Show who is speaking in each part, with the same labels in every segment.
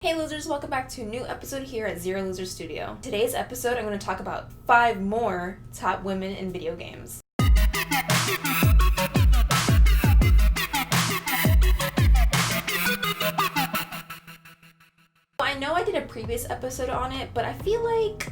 Speaker 1: Hey losers, welcome back to a new episode here at Zero Loser Studio. Today's episode, I'm going to talk about 5 more top women in video games. I know I did a previous episode on it, but I feel like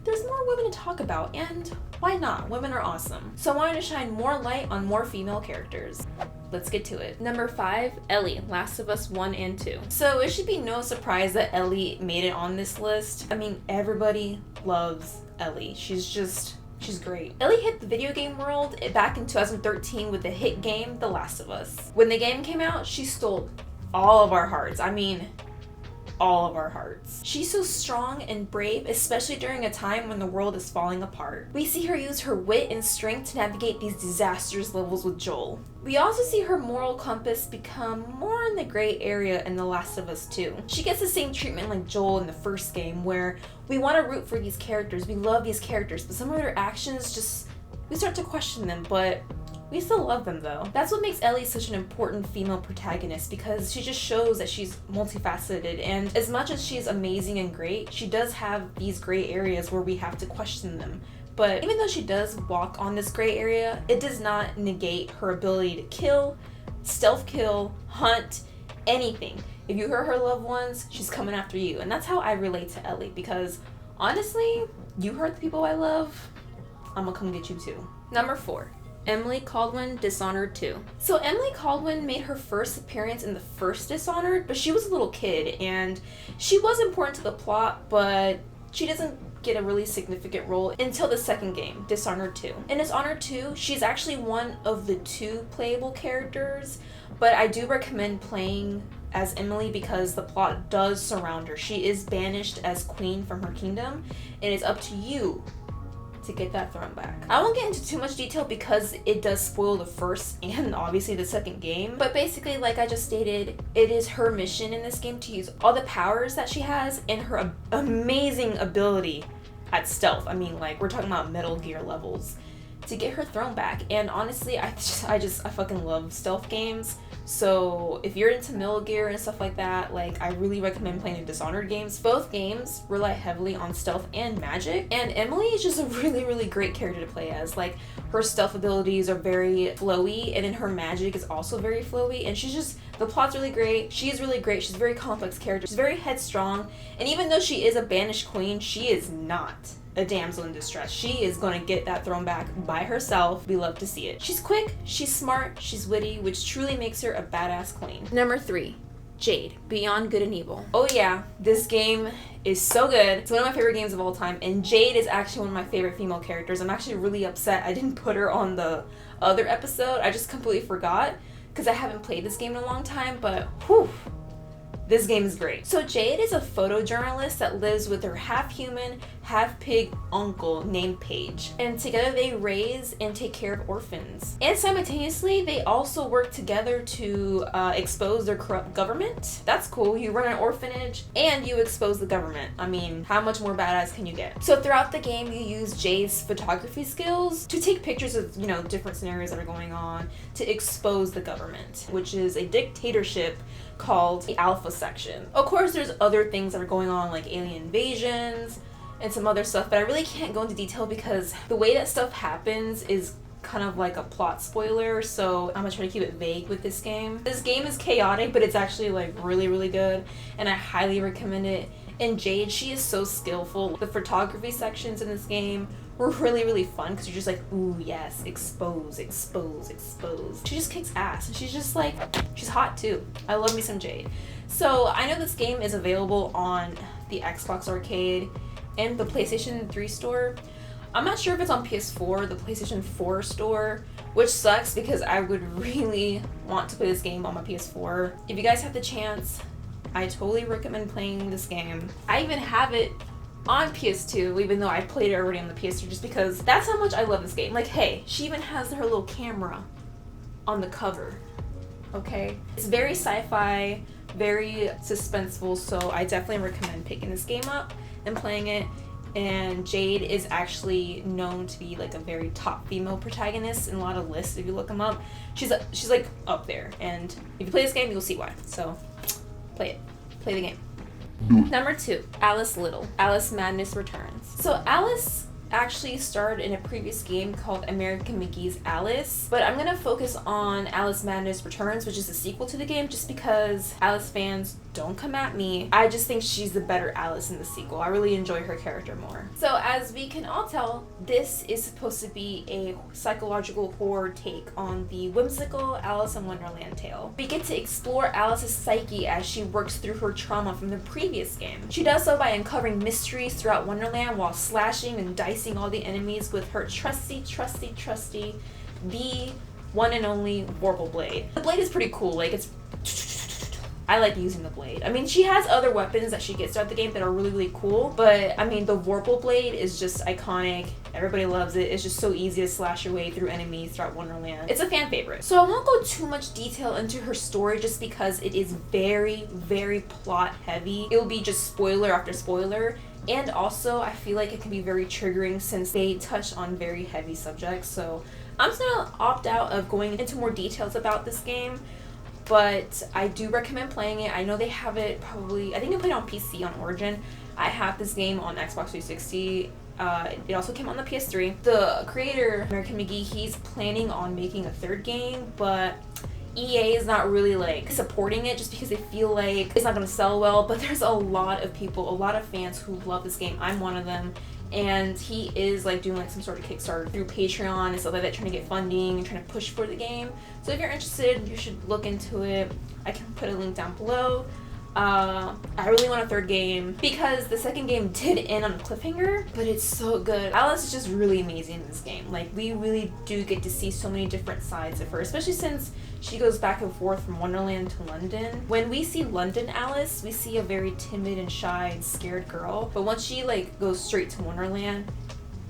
Speaker 1: there's more women to talk about, and why not? Women are awesome. So I wanted to shine more light on more female characters. Let's get to it. Number 5, Ellie, Last of Us 1 and 2. So it should be no surprise that Ellie made it on this list. I mean, everybody loves Ellie. She's great. Ellie hit the video game world back in 2013 with the hit game, The Last of Us. When the game came out, she stole all of our hearts. I mean, all of our hearts. She's so strong and brave, especially during a time when the world is falling apart. We see her use her wit and strength to navigate these disastrous levels with Joel. We also see her moral compass become more in the gray area in The Last of Us 2. She gets the same treatment like Joel in the first game, where we want to root for these characters, we love these characters, but some of their actions we start to question them, but we still love them though. That's what makes Ellie such an important female protagonist, because she just shows that she's multifaceted, and as much as she's amazing and great, she does have these gray areas where we have to question them. But even though she does walk on this gray area, it does not negate her ability to kill, stealth kill, hunt, anything. If you hurt her loved ones, she's coming after you. And that's how I relate to Ellie, because honestly, you hurt the people I love, I'm gonna come get you too. Number 4. Emily Caldwin, Dishonored 2. So Emily Caldwin made her first appearance in the first Dishonored, but she was a little kid, and she was important to the plot, but she doesn't get a really significant role until the second game, Dishonored 2. In Dishonored 2, she's actually one of the 2 playable characters, but I do recommend playing as Emily because the plot does surround her. She is banished as queen from her kingdom, and it's up to you to get that throne back. I won't get into too much detail because it does spoil the first and obviously the second game, but basically, like I just stated, it is her mission in this game to use all the powers that she has and her amazing ability at stealth. I mean, like, we're talking about Metal Gear levels to get her throne back. And honestly, I fucking love stealth games. So if you're into Metal Gear and stuff like that, like, I really recommend playing the Dishonored games. Both games rely heavily on stealth and magic, and Emily is just a really, really great character to play as. Like, her stealth abilities are very flowy, and then her magic is also very flowy, and the plot's really great, she's really great, she's a very complex character, she's very headstrong, and even though she is a banished queen, she is not a damsel in distress. She is gonna get that throne back by herself. We love to see it. She's quick, she's smart, she's witty, which truly makes her a badass queen. Number 3. Jade, Beyond Good and Evil. Oh yeah, this game is so good. It's one of my favorite games of all time, and Jade is actually one of my favorite female characters. I'm actually really upset I didn't put her on the other episode. I just completely forgot because I haven't played this game in a long time, but whew, this game is great. So Jade is a photojournalist that lives with her half-human, half-pig uncle named Paige. And together they raise and take care of orphans. And simultaneously, they also work together to expose their corrupt government. That's cool. You run an orphanage and you expose the government. I mean, how much more badass can you get? So throughout the game, you use Jade's photography skills to take pictures of, different scenarios that are going on to expose the government, which is a dictatorship called the Alpha Section. Of course, there's other things that are going on, like alien invasions and some other stuff, but I really can't go into detail because the way that stuff happens is kind of like a plot spoiler, so I'm gonna try to keep it vague with this game. This game is chaotic, but it's actually like really, really good, and I highly recommend it. And Jade, she is so skillful. The photography sections in this game were really, really fun because you're just like, ooh, yes, expose, expose, expose. She just kicks ass, and she's just like, she's hot too. I love me some Jade. So I know this game is available on the Xbox Arcade and the PlayStation 3 store. I'm not sure if it's on PS4, the PlayStation 4 store, which sucks because I would really want to play this game on my PS4. If you guys have the chance, I totally recommend playing this game. I even have it on PS2, even though I played it already on the PS3, just because that's how much I love this game. Like, hey, she even has her little camera on the cover, okay? It's very sci-fi, very suspenseful, so I definitely recommend picking this game up and playing it. And Jade is actually known to be like a very top female protagonist in a lot of lists. If you look them up, she's like up there, and if you play this game, you'll see why. So play it, play the game. Number 2, Alice Little. Alice Madness Returns. So Alice actually starred in a previous game called American McGee's Alice, but I'm gonna focus on Alice Madness Returns, which is a sequel to the game, just because Alice fans, don't come at me. I just think she's the better Alice in the sequel. I really enjoy her character more. So as we can all tell, this is supposed to be a psychological horror take on the whimsical Alice in Wonderland tale. We get to explore Alice's psyche as she works through her trauma from the previous game. She does so by uncovering mysteries throughout Wonderland while slashing and dicing all the enemies with her trusty, the one and only Vorpal Blade. The blade is pretty cool, like it's... I like using the blade. I mean, she has other weapons that she gets throughout the game that are really, really cool, but I mean, the Vorpal Blade is just iconic. Everybody loves it. It's just so easy to slash your way through enemies throughout Wonderland. It's a fan favorite. So I won't go too much detail into her story just because it is very, very plot heavy. It will be just spoiler after spoiler. And also, I feel like it can be very triggering since they touch on very heavy subjects. So I'm just gonna opt out of going into more details about this game. But I do recommend playing it. I know they have it probably, I think I played it on PC on Origin. I have this game on Xbox 360. It also came on the PS3. The creator, American McGee, he's planning on making a third game, but EA is not really like supporting it just because they feel like it's not going to sell well. But there's a lot of people, a lot of fans who love this game. I'm one of them. And he is like doing like some sort of Kickstarter through Patreon and stuff like that, trying to get funding and trying to push for the game. So if you're interested, you should look into it. I can put a link down below. I really want a third game because the second game did end on a cliffhanger, but it's so good. Alice is just really amazing in this game. Like, we really do get to see so many different sides of her, especially since she goes back and forth from Wonderland to London. When we see London Alice, we see a very timid and shy and scared girl, but once she like goes straight to Wonderland,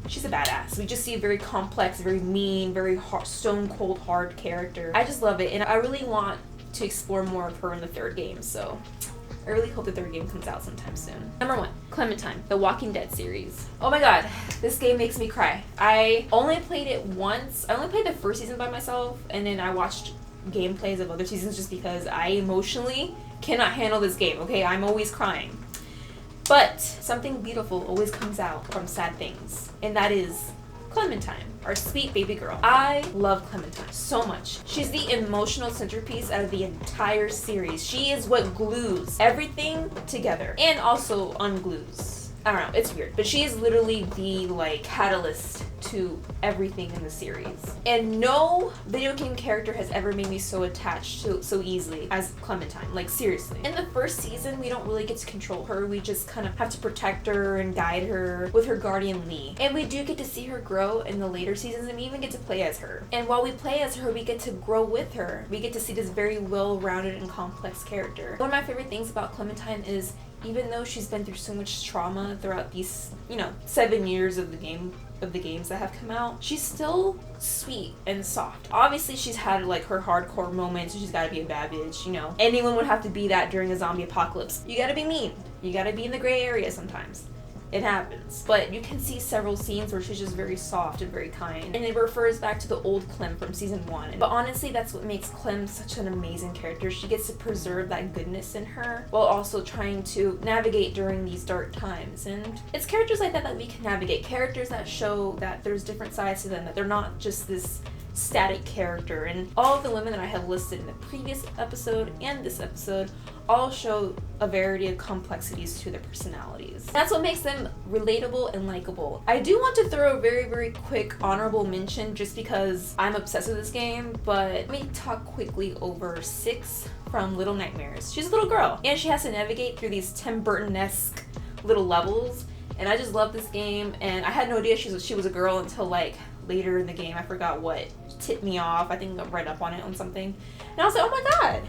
Speaker 1: she's a badass. We just see a very complex, very mean, very hard, stone cold hard character. I just love it, and I really want to explore more of her in the third game, so I really hope the third game comes out sometime soon. Number 1, Clementine, the Walking Dead series. Oh my god, this game makes me cry. I only played it once. I only played the first season by myself, and then I watched gameplays of other seasons just because I emotionally cannot handle this game, okay? I'm always crying. But something beautiful always comes out from sad things, and that is Clementine, our sweet baby girl. I love Clementine so much. She's the emotional centerpiece out of the entire series. She is what glues everything together and also unglues. I don't know, it's weird, but she is literally the like catalyst to everything in the series. And no video game character has ever made me so attached to so easily as Clementine, like seriously. In the first season, we don't really get to control her. We just kind of have to protect her and guide her with her guardian Lee. And we do get to see her grow in the later seasons, and we even get to play as her. And while we play as her, we get to grow with her. We get to see this very well-rounded and complex character. One of my favorite things about Clementine is even though she's been through so much trauma throughout these, 7 years of the games that have come out, she's still sweet and soft. Obviously, she's had like her hardcore moments, she's gotta be a bad bitch, Anyone would have to be that during a zombie apocalypse. You gotta be mean. You gotta be in the gray area sometimes. It happens. But you can see several scenes where she's just very soft and very kind. And it refers back to the old Clem from season 1. But honestly, that's what makes Clem such an amazing character. She gets to preserve that goodness in her while also trying to navigate during these dark times. And it's characters like that that we can navigate. Characters that show that there's different sides to them, that they're not just this static character. And all of the women that I have listed in the previous episode and this episode all show a variety of complexities to their personalities. That's what makes them relatable and likable. I do want to throw a very, very quick honorable mention just because I'm obsessed with this game, but let me talk quickly over Six from Little Nightmares. She's a little girl, and she has to navigate through these Tim Burton-esque little levels, and I just love this game, and I had no idea she was a girl until like later in the game. I forgot what tipped me off. I think I read up on it on something, and I was like, oh my god,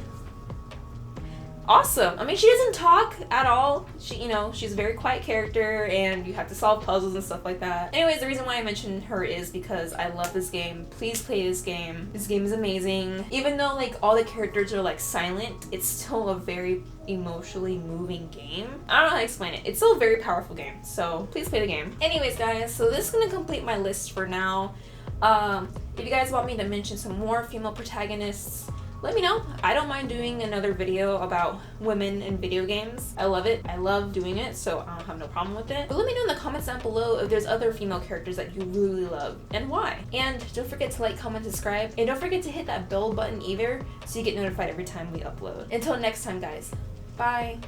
Speaker 1: awesome. I mean, she doesn't talk at all. She's a very quiet character, and you have to solve puzzles and stuff like that. Anyways, the reason why I mentioned her is because I love this game. Please play this game. This game is amazing. Even though like all the characters are like silent, it's still a very emotionally moving game. I don't know how to explain it. It's still a very powerful game, so please play the game. Anyways, guys, so this is gonna complete my list for now. If you guys want me to mention some more female protagonists, let me know. I don't mind doing another video about women in video games. I love it. I love doing it, so I don't have no problem with it. But let me know in the comments down below if there's other female characters that you really love and why. And don't forget to like, comment, subscribe, and don't forget to hit that bell button either so you get notified every time we upload. Until next time, guys. Bye.